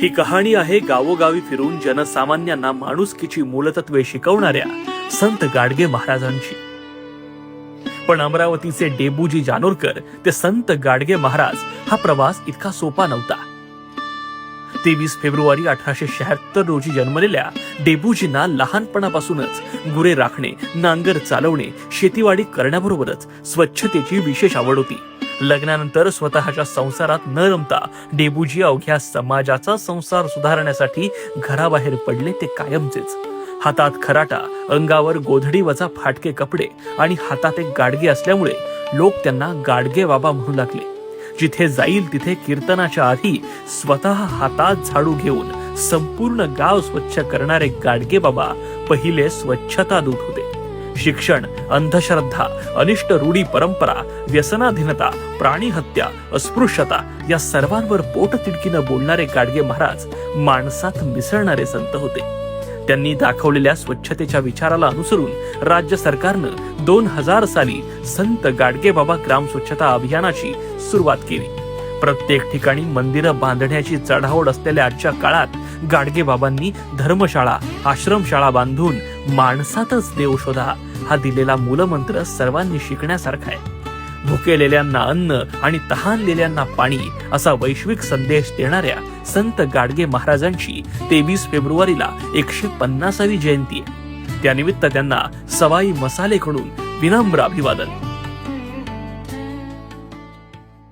ही कहाणी आहे गावोगावी फिरून जनसामान्यांना माणुसकीची मूलतत्वे शिकवणाऱ्या संत गाडगे महाराजांची। पण अमरावतीचे डेबूजी जानोरकर ते संत गाडगे महाराज हा प्रवास इतका सोपा नव्हता। 23 फेब्रुवारी 1876 रोजी जन्मलेल्या डेबूजींना लहानपणापासूनच गुरे राखणे, नांगर चालवणे, शेतीवाडी करण्याबरोबरच स्वच्छतेची विशेष आवड होती। लग्नानंतर स्वतःच्या संसारात न रमता डेबूजी अवघ्या समाजाचा संसार सुधारण्यासाठी घराबाहेर पडले ते कायमचेच। हातात खराटा, अंगावर गोधडी वजा फाटके कपडे आणि हातात एक गाडगे असल्यामुळे लोक त्यांना गाडगे बाबा म्हणू लागले। जिथे जाईल तिथे कीर्तनाच्या आधी स्वतः हातात झाडू घेऊन संपूर्ण गाव स्वच्छ करणारे गाडगे बाबा पहिले स्वच्छता दूत होते। शिक्षण, अंधश्रद्धा, अनिष्ट रूढी परंपरा, व्यसनाधीनता, प्राणी हत्या, अस्पृश्यता या सर्वांवर पोट तिडकीनं बोलणारे गाडगे महाराज माणसात मिसळणारे संत होते। त्यांनी दाखवलेल्या स्वच्छतेच्या विचाराला अनुसरून राज्य सरकारनं 2000 साली संत गाडगे बाबा ग्राम स्वच्छता अभियानाची सुरुवात केली। प्रत्येक ठिकाणी मंदिरं बांधण्याची चढाओढ असलेल्या आजच्या काळात गाडगे बाबांनी धर्मशाळा, आश्रमशाळा बांधून माणसातच देव शोधा हा दिलेला मूलमंत्र सर्वांनी शिकण्यासारखा आहे। भुकेलेल्यांना अन्न आणि तहानलेल्यांना पाणी असा वैश्विक संदेश देणाऱ्या संत गाडगे महाराजांची 23 फेब्रुवारीला 150वी जयंती आहे। त्यानिमित्त त्यांना सवाई मसालेकडून विनम्र अभिवादन।